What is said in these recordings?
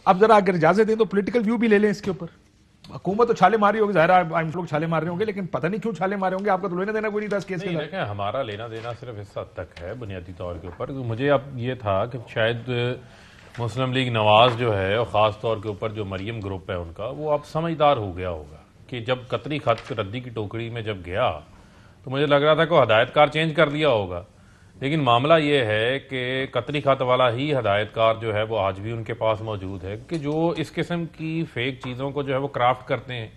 अब जरा अगर इजाजत दें तो पॉलिटिकल व्यू भी ले लें इसके ऊपर। हुकूमत तो छाले मारी होगी, ज़ाहिर है लोग छाले मार रहे होंगे, लेकिन पता नहीं क्यों छाले मारे होंगे। आपका तो लेना देना कोई नहीं था इस केस के अंदर। देखें, हमारा लेना देना सिर्फ इस हद तक है बुनियादी तौर के ऊपर। मुझे अब ये था कि शायद मुस्लिम लीग नवाज जो है, और ख़ास तौर के ऊपर जो मरियम ग्रुप है उनका, वो अब समझदार हो गया होगा कि जब कतरी खत रद्दी की टोकरी में जब गया तो मुझे लग रहा था कि हदायतकार चेंज कर दिया होगा, लेकिन मामला ये है कि कतरी खत वाला ही हदायतकार जो है वो आज भी उनके पास मौजूद है, कि जो इस किस्म की फेक चीज़ों को जो है वो क्राफ्ट करते हैं।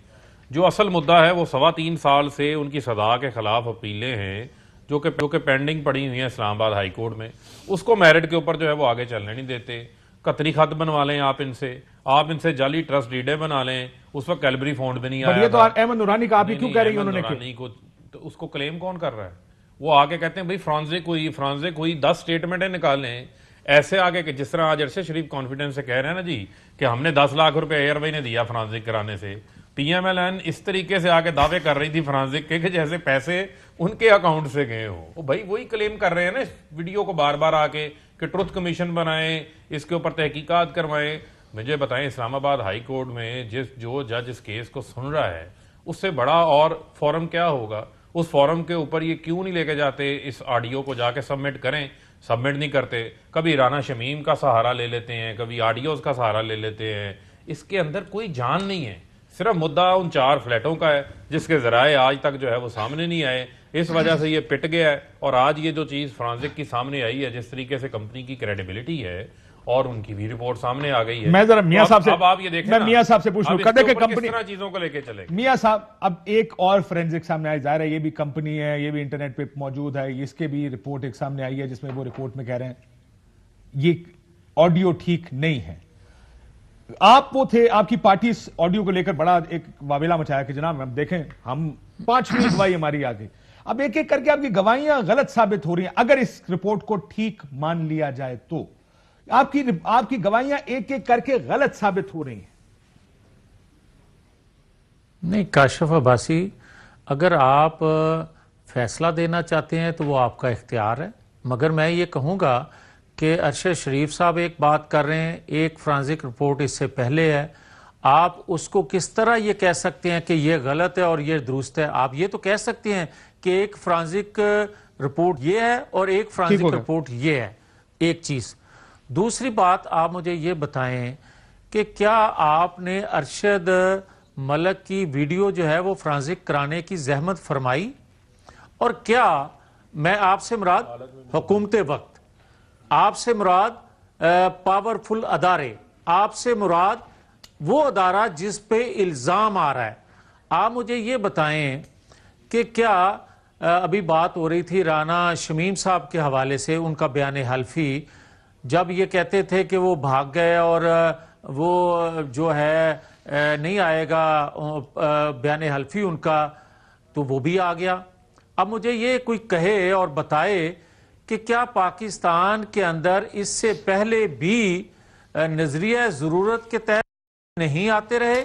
जो असल मुद्दा है वो 3.25 साल से उनकी सजा के खिलाफ अपीलें हैं जो कि पेंडिंग पड़ी हुई हैं इस्लामाबाद हाई कोर्ट में, उसको मेरिट के ऊपर जो है वो आगे चलने नहीं देते। कतरी खत बनवा लें आप इनसे जाली ट्रस्ट डीडें बना लें, उस वक्त कैलबरी फंड भी नहीं आया। ये तो अहमद नूरानी का आप ही क्यों कह रही हैं उन्होंने को, तो उसको क्लेम कौन कर रहा है? वो आगे कहते हैं भाई फ्रांसिक हुई 10 स्टेटमेंटें निकालें ऐसे आगे कि जिस तरह आज अरशद शरीफ कॉन्फिडेंस से कह रहे हैं ना जी कि हमने 10 लाख रुपए एयरवे ने दिया फ्रांसिक कराने से। PMLN इस तरीके से आके दावे कर रही थी फ्रांसिक के कि जैसे पैसे उनके अकाउंट से गए हो। भाई वही क्लेम कर रहे हैं ना इस वीडियो को बार बार आके कि ट्रुथ कमीशन बनाएं, इसके ऊपर तहकीकात करवाएं। मुझे बताएं, इस्लामाबाद हाई कोर्ट में जो जज इस केस को सुन रहा है उससे बड़ा और फोरम क्या होगा? उस फोरम के ऊपर ये क्यों नहीं लेके जाते इस ऑडियो को जाके सबमिट करें? सबमिट नहीं करते। कभी राना शमीम का सहारा ले लेते हैं, कभी ऑडियोज का सहारा ले लेते हैं। इसके अंदर कोई जान नहीं है, सिर्फ मुद्दा उन 4 फ्लैटों का है जिसके जराए आज तक जो है वो सामने नहीं आए। इस वजह से ये पिट गया है। और आज ये जो चीज फ्रांसिक की सामने आई है, जिस तरीके से कंपनी की क्रेडिबिलिटी है और उनकी भी रिपोर्ट सामने आ गई है। मैं जरा मियां साहब से, अब आप ये देखें, मैं मियां साहब से पूछ लूं कदे के कंपनी किस तरह चीजों को लेके चले। मियां साहब, अब एक और फोरेंसिक सामने आई, जाहिर है ये भी कंपनी है, ये भी इंटरनेट पे मौजूद है, इसके भी रिपोर्ट एक सामने आई है जिसमें वो रिपोर्ट में कह रहे हैं ये ऑडियो ठीक नहीं है। आप वो थे, आपकी पार्टी इस ऑडियो को लेकर बड़ा एक वावेला मचाया कि जनाब हम देखें, हम 5वीं गवाही हमारी आ गई। अब एक एक करके आपकी गवाहियां गलत साबित हो रही हैं। अगर इस रिपोर्ट को ठीक मान लिया जाए तो आपकी गवाहियां एक एक करके गलत साबित हो रही हैं। नहीं काशिफ अब्बासी, अगर आप फैसला देना चाहते हैं तो वो आपका इख्तियार है, मगर मैं ये कहूँगा कि अरशद शरीफ साहब एक बात कर रहे हैं, एक फ्रांसिक रिपोर्ट इससे पहले है। आप उसको किस तरह ये कह सकते हैं कि ये गलत है और ये दुरुस्त है? आप ये तो कह सकते हैं कि एक फ्रांसिक रिपोर्ट ये है और एक फ्रांसिक रिपोर्ट ये है, एक चीज़। दूसरी बात, आप मुझे ये बताएं कि क्या आपने अरशद मलिक की वीडियो जो है वो फ्रांसिक कराने की जहमत फरमाई? और क्या मैं आपसे मुराद हुकूमत वक्त, आपसे मुराद पावरफुल अदारे, आपसे मुराद वो अदारा जिस पे इल्ज़ाम आ रहा है, आप मुझे ये बताएं कि क्या अभी बात हो रही थी राना शमीम साहब के हवाले से, उनका बयान हल्फी, जब ये कहते थे कि वो भाग गए और वो जो है नहीं आएगा बयान हल्फी उनका, तो वो भी आ गया। अब मुझे ये कोई कहे और बताए कि क्या पाकिस्तान के अंदर इससे पहले भी नजरिया ज़रूरत के तहत नहीं आते रहे?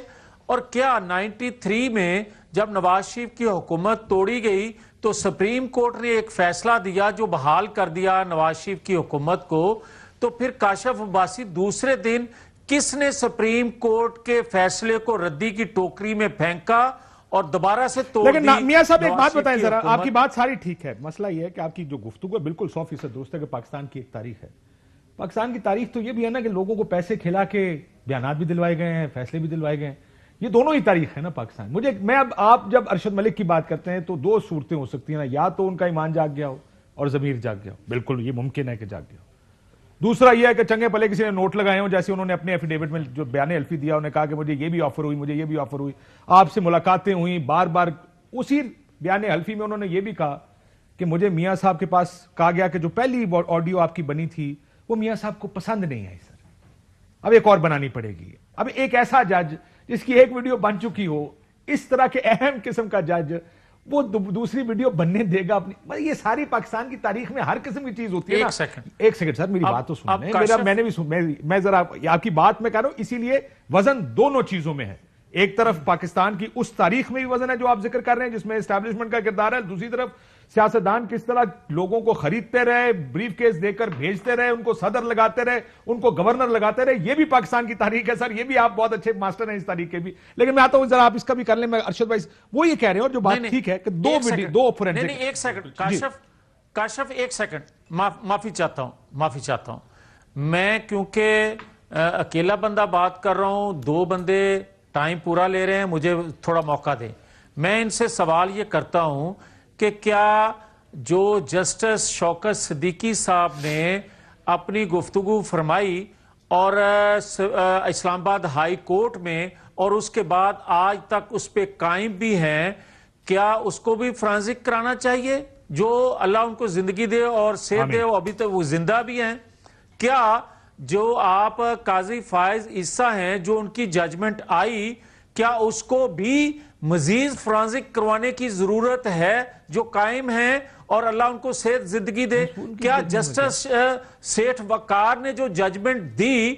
और क्या 93 में जब नवाज शरीफ की हुकूमत तोड़ी गई तो सुप्रीम कोर्ट ने एक फैसला दिया जो बहाल कर दिया नवाज शरीफ की हुकूमत को, तो फिर काशिफ अब्बासी दूसरे दिन किसने सुप्रीम कोर्ट के फैसले को रद्दी की टोकरी में फेंका और दोबारा से तोड़ दी? लेकिन मियां साहब एक बात बताएं जरा, आपकी बात सारी ठीक है, मसला यह है कि आपकी जो गुफ्तगू है बिल्कुल 100% दुरुस्त है कि पाकिस्तान की एक तारीख है। पाकिस्तान की तारीख तो यह भी है ना कि लोगों को पैसे खिला के बयानात भी दिलवाए गए हैं, फैसले भी दिलवाए गए हैं। ये दोनों ही तारीख है ना पाकिस्तान। अब आप जब अरशद मलिक की बात करते हैं तो 2 सूरतें हो सकती हैं ना, या तो उनका ईमान जाग गया हो और ज़मीर जाग गया हो, बिल्कुल ये मुमकिन है कि जाग गया हो। दूसरा यह है कि चंगे भले किसी ने नोट लगाए हो, जैसे उन्होंने अपने एफिडेविट में जो बयान हल्फी दिया, उन्होंने कहा कि मुझे ये भी ऑफर हुई, मुझे ये भी ऑफर हुई, आपसे मुलाकातें हुई बार बार। उसी बयान हल्फी में उन्होंने ये भी कहा कि मुझे मियां साहब के पास कहा गया कि जो पहली ऑडियो आपकी बनी थी वो मियां साहब को पसंद नहीं आई सर, अब एक और बनानी पड़ेगी। अब एक ऐसा जज जिसकी एक वीडियो बन चुकी हो, इस तरह के अहम किस्म का जज वो दूसरी वीडियो बनने देगा अपनी? ये सारी पाकिस्तान की तारीख में हर किस्म की चीज होती है ना। एक सेकंड सर, मेरी बात तो सुनिए। मैंने भी मैं जरा आपकी बात में कह रहा हूं, इसीलिए वजन दोनों चीजों में है। एक तरफ पाकिस्तान की उस तारीख में भी वजन है जो आप जिक्र कर रहे हैं जिसमें एस्टैब्लिशमेंट का किरदार है, दूसरी तरफ सियासतदान किस तरह लोगों को खरीदते रहे, ब्रीफ केस देकर भेजते रहे, उनको सदर लगाते रहे, उनको गवर्नर लगाते रहे, ये भी पाकिस्तान की तारीख है सर। ये भी आप बहुत अच्छे मास्टर हैं इस तारीख के भी। लेकिन मैं आता हूं जरा आप इसका भी कर लें। मैं अरशद भाई वो ये कह रहे हैं और जो बात ठीक है कि दो फोरेंसिक। एक सेकंड काशिफ एक सेकंड, माफी चाहता हूं मैं, क्योंकि अकेला बंदा बात कर रहा हूं, दो बंदे टाइम पूरा ले रहे हैं, मुझे थोड़ा मौका दें। मैं इनसे सवाल ये करता हूं कि क्या जो जस्टिस शौकत सिद्दीकी साहब ने अपनी गुफ्तगू फरमाई और इस्लामाबाद हाई कोर्ट में और उसके बाद आज तक उस पर कायम भी हैं, क्या उसको भी फ्रांसिक कराना चाहिए? जो अल्लाह उनको जिंदगी दे और सेहत दे, अभी तक वो जिंदा भी हैं। क्या जो आप काजी फायज ईसा हैं, जो उनकी जजमेंट आई, क्या उसको भी मजीद फ्रांसिक करवाने की जरूरत है? जो कायम है और अल्लाह उनको सेहत जिंदगी दे। क्या जस्टिस सेठ वकार ने जो जजमेंट दी,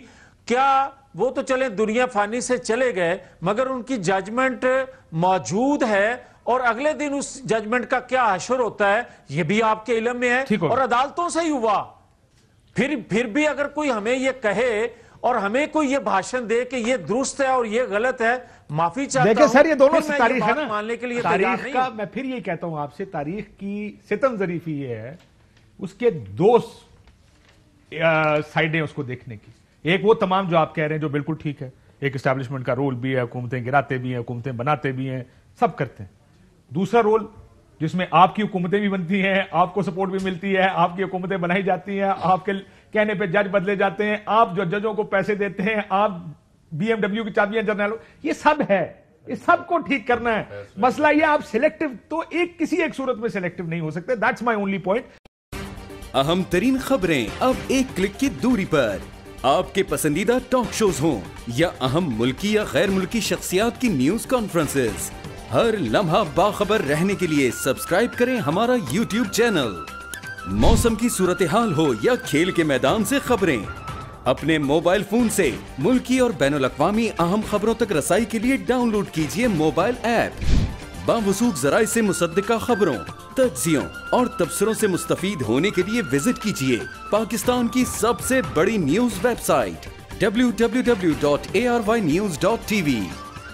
क्या वो तो चले दुनिया फानी से चले गए, मगर उनकी जजमेंट मौजूद है और अगले दिन उस जजमेंट का क्या हशर होता है ये भी आपके इल्म में है और अदालतों से ही हुआ। फिर भी अगर कोई हमें ये कहे और हमें कोई ये भाषण दे कि ये दुरुस्त है और ये गलत है, माफी चाहता हूं। देखिए सर, ये दोनों से तारीख है ना, मानने के लिए तारीख का मैं फिर ये कहता हूं आपसे, तारीख की सितम ज़रीफी ये है उसके दो साइडें उसको देखने की। एक वो तमाम जो आप कह रहे हैं जो बिल्कुल ठीक है, एक एस्टैब्लिशमेंट का रोल भी है, हुकूमतें गिराते भी हैं, हुकूमतें बनाते भी हैं, सब करते हैं। दूसरा रोल जिसमें आपकी हुकूमतें भी बनती हैं, आपको सपोर्ट भी मिलती है, आपकी हुकूमतें बनाई जाती हैं, आपके कहने पे जज बदले जाते हैं, आप जो जजों को पैसे देते हैं, आप BMW की चाबियां जर्नल, ये सब है, इस सब को ठीक करना है। मसला ये आप सिलेक्टिव तो किसी एक सूरत में सिलेक्टिव नहीं हो सकते। That's my only point. अहम तरीन खबरें अब एक क्लिक की दूरी पर। आपके पसंदीदा टॉक शोज हों या अहम मुल्की या गैर मुल्की शख्सियात की न्यूज कॉन्फ्रेंसेस, हर लम्हा बाखबर रहने के लिए सब्सक्राइब करें हमारा YouTube चैनल। मौसम की सूरत हाल हो या खेल के मैदान से खबरें, अपने मोबाइल फोन से मुल्की और बैनुल-अक़वामी अहम खबरों तक रसाई के लिए डाउनलोड कीजिए मोबाइल ऐप। बावसूख ज़राए से मुसद्दिका खबरों, तज्ज़ियों और तबसरों से मुस्तफीद होने के लिए विजिट कीजिए पाकिस्तान की सबसे बड़ी न्यूज वेबसाइट www.arYnews.tv।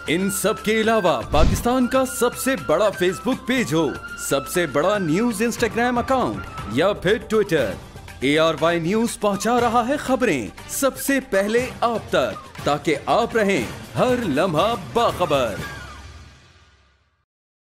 इन सब के अलावा पाकिस्तान का सबसे बड़ा फेसबुक पेज हो, सबसे बड़ा न्यूज इंस्टाग्राम अकाउंट या फिर ट्विटर, ARY न्यूज पहुंचा रहा है खबरें सबसे पहले आप तक, ताकि आप रहें हर लम्हा बाखबर।